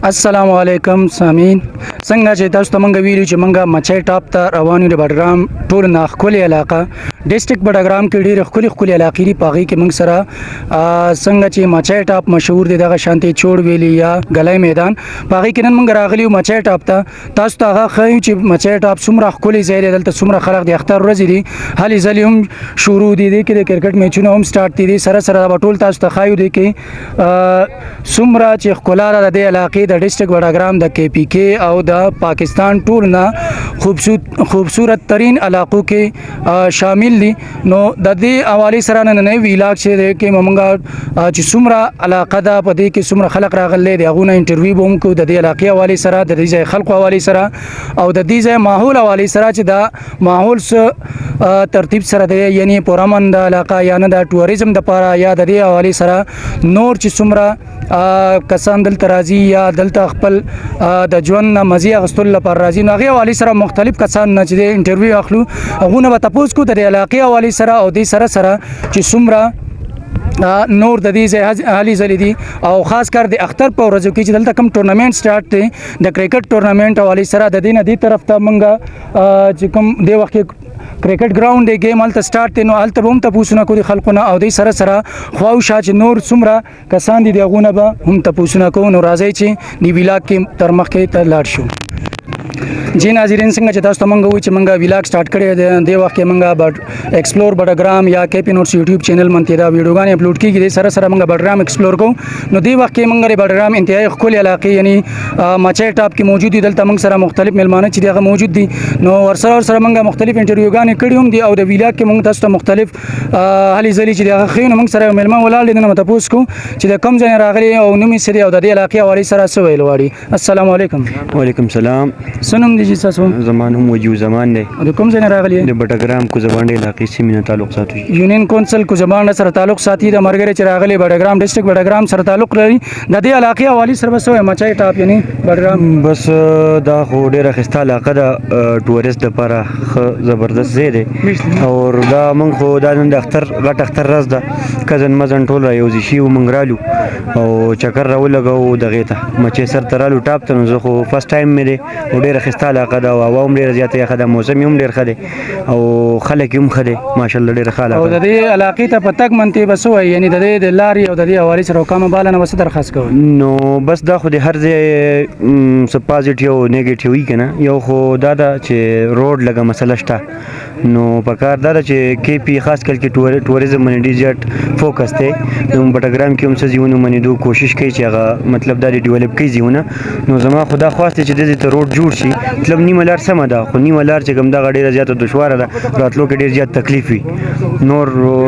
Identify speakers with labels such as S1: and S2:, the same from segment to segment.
S1: السلام علیکم سامعین څنګه چې تاسو ته مونږ ویلو چې مونږ مچۍ ټاپ ته روان یو د بډګرام ټول نه ښکلې علاقه ډسټرکټ بډګرام کې ډېرې ښکلې علاقې دي په هغې کې مونږ سره څنګه چې مچۍ ټاپ مشهور دی دغه شانتې چوړ ویلي یا ګلی میدان په هغې کې نن مونږ راغلي یو مچۍ ټاپ ته تاسو ته هغه ښیو چې مچۍ ټاپ څومره ښکلی ځای دی دلته څومره خلک د اختر ورځې دي هلې ځلې هم شروع دي دې کې د کرکټ میچونه هم سټارټ دي سره سره به ټول تاسو ته ښایو دی کې څومره چې ښکلا ده د دې علاقې د ډسټرکټ بډګرام د کې پي کې او د پاکستان ټول نه خوبصورت ترین علاقو کې شامل دي نو د دې حوالې سره نننی ویلاګ چې دی کې مونږ چې څومره علاقه ده په دې کې څومره خلک راغلي د هغو نه انټرویو به هم کوو د دې علاقې حوالې سره د دې ځای خلکو حوالې سره او د دې ځای ماحول حوالې سره چې دا ماحول ترتیب سره دی یعنی پرامن د علاقه یا نه د ټوریزم دپاره یا د دې حوالې سره نور چې څومره کسان دلته راځي یا دلته خپل د ژوند نه مزې اخیستلو لپاره راځي نو هغې حوالې سره مختلف کسان نه چې د انټرویو اخلو هغو نه به تپوس کوو د دې علاقې حوالې سره او دې سره سره چې څومره نور د دې ځای هلې ځلې دي او خاص کر د اختر په ورځو کې چې دلته کوم ټورنمنټ سټارټ دی د کرکټ ټورنمنټ حوالې سره د دې نه دې طرف ته مونږ چې کوم دې وخت کې کرکټ ګراوند دی گیم هلته سټارټ دی نو هلته به هم تپوسونه کوو د خلکو نه او دې سره سره خواوشا چې نور څومره کسان دي د هغو نه به هم تپوسونه کوو نو راځئ چې دې ویلاګ کې تر مخکې ته لاړ شو جی ناظرین څنګه چې تاسو ته مونږ وایو چې مونږ ویلاګ سټارټ کړی دی دې وخت کې مونږ ایکسپلور بډګرام یا کے پی نوټس یوټیوب چینل باندې دا ویډیوګانې اپلوډ کېږي دې سره سره مونږ بډګرام ایکسپلور کوو نو دې وخت کې مونږ د بډګرام انتهایي ښکلې علاقې یعنی مچۍ ټاپ کې موجود دي دلته مونږ سره مختلف میلمانه چې دي هغه موجود دي نو ورسره مونږ مختلف انټرویوګانې کړي هم دي او د ویلاګ کې مونږ تاسو ته مختلف هلې ځلې چې د هغه ښیو نو مونږ سره یو میلمه ولاړ دی نن به تپوس کوو چې د کوم ځای نه راغلي او نوم یې څه دی او د دې علاقې حوالې سره څه ویل غواړي السلام علیکم
S2: وعلیکم سلام
S1: څه نوم دی جي ستاسو
S2: زمان هم وجیو زمان دی
S1: د کوم ځای نه راغلي
S2: د بډګرام کوزبانډې علاقې سیمې نه تعلق ساتو
S1: یونین کونسل کوزبانډه سره تعلق ساتي د مرګري چې راغلي بډګرام ډسټرکټ بډګرام سره تعلق لري د دې علاقې حوالې سره بس مچۍ ټاپ یعنی بډګرام
S2: بس دا خو ډېره ښایسته علاقه ده ټورست دپاره ښه زبردست ځای دی او دا موږ خو دا نن د اختر غټ اختر ورځ ده کزن مزن ټول را یوځې شي وو موږ رالو او چکر را ولګوو دغې ته مچۍ سر ته رالو ټاپ ته نو زه خو فسټ ټایم مې دی او ډېره ښایسته علاقه ده او هوا هم ډېره زیاته یخه ده موسم هم ډېر ښه دی او خلک یې هم ښه دی ماشاءالله ډېره ښه علاقه
S1: او د دې علاقې ته په تګ منتې به څه وایي یعنې د دې د لارې او د دې حوالې سره کامه باله نه به څه درخواست کوئ
S2: نو بس دا خو د هر ځای څه پازیټیو او نیګیټیو وي که نه یو خو دا ده چې روډ لږه مسله شته نو پکار دا ده چې کې پي خاص کر کې ټوریزم باندې ډېر زیات فوکس دی نو بډګرام کې هم څه ځایونه منېدو کوشش کوي چې هغه مطلب دا د ډیولپ کوي ځایونه نو زما خو دا خواست دی چې دې ته روډ جوړ شي مطلب نیمه لار سمه ده خو نیمه لار چې کوم دغه ډېره زیاته دشواره ده راتلو کې ډېر زیات تکلیف وي نور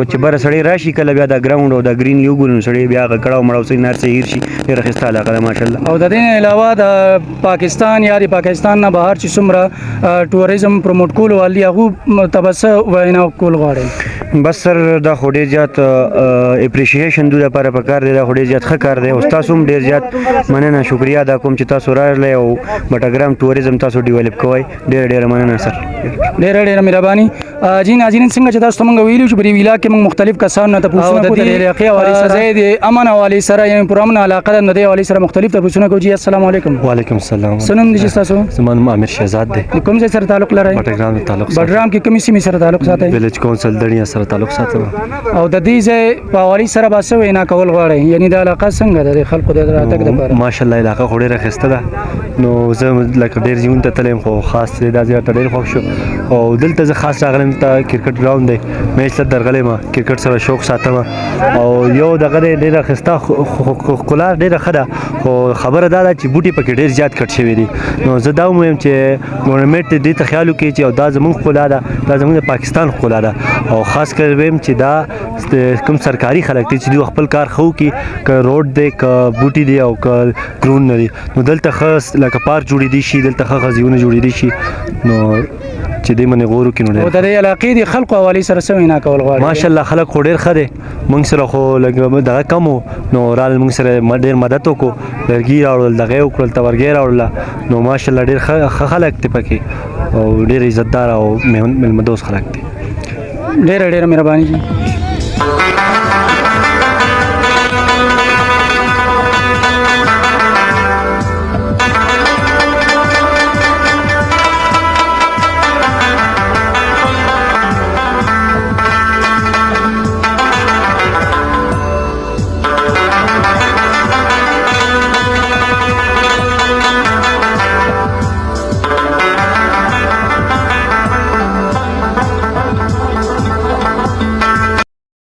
S2: چې بره سړی راشي کله بیا دا ګراوند او دا ګرین یو ګورو سړی بیا هغه کړاو مړاو سړي نار څه هیر شي ډېره ښایسته علاقه ده ماشاءالله
S1: او د دې نه علاوه د پاکستان یا د پاکستان نه بهر چې څومره ټوریزم پروموټ کولو والي هغو ته به څه وینا کول غواړئ
S2: بس سر دا خو ډېر زیات اپریشیشن دوی لپاره پکار دی دا خو ډېر زیات ښه کار دی او تاسو هم ډېر زیات مننه شکریا ادا کوم چې تاسو راغلی او بډګرام ټوریزم تاسو ډیولپ کوئ ډېره مننه سر
S1: ډېره مهرباني جی ناظرین څنګه چې تاسو ته مونږ ویلي چې په دې ویلاګ کې مونږ مختلف کسانو نه تپوسونه کوو د دې علاقې حوالې سره د امن حوالې سره یعنې پرامن علاقه ده نو د دې حوالې سره مختلف تپوسونه کوو جی السلام علیکم
S3: وعلیکم السلام
S1: څه نوم دی جي ستاسو
S3: زما نوم امیر شهزاد دی
S1: د کوم ځای سره تعلق لرئ
S3: بډګرام تعلق
S1: بډګرام کې کومې سیمې سره تعلق ساتئ
S3: ویلیج کونسل دړیا سره تعلق ساتم
S1: او د دې ځای په حوالې سره به څه وینا کول غواړئ یعنې دا علاقه څنګه ده د خلکو د راتګ دپاره
S3: ماشاءالله علاقه خو ډېره ښایسته ده نو زه لکه ډېر ځایونو ته تللی یم خو خاص دا ځای ته ډېر خوښ شو او دلته زه خاص راغلی یم ته کرکټ ګراوند دی میچ ته درغلی یم کرکټ سره شوق ساتم او یو دغه دی ډېره ښایسته ښکلا ډېره ښه ده خو خبره دا ده چې بوټي پکې ډېر زیات کټ شوي دي نو زه دا ووایم چې ګورنمنټ دې ته خیال وکړي چې دا زموږ ښکلا ده دا زموږ د پاکستان ښکلا ده او خاص کر ویم چې دا کوم سرکاري خلک دي چې دوی خپل کار ښه وکړي که روډ دی که بوټي دی او که ګرون نه دي نو دلته ښه لکه پارک جوړېدی شي دلته ښه ځایونه جوړېدی شي نو چې دې باندې غور وکړي نو
S1: او د دې علاقې د خلکو حوالې سره څه وینا کول غواړي
S3: ماشاءالله خلک خو ډېر ښه دی موږ سره خو لږ دغه کم وو نو رال موږ سره ډېر مدد وکړو لرګي راوړل دغه یې وکړل تورګۍ راوړله نو ماشاءالله ډېر ښه خلک دی پکې او ډېر عزتدار او میلمه دوست خلک دی
S1: ډېره مهرباني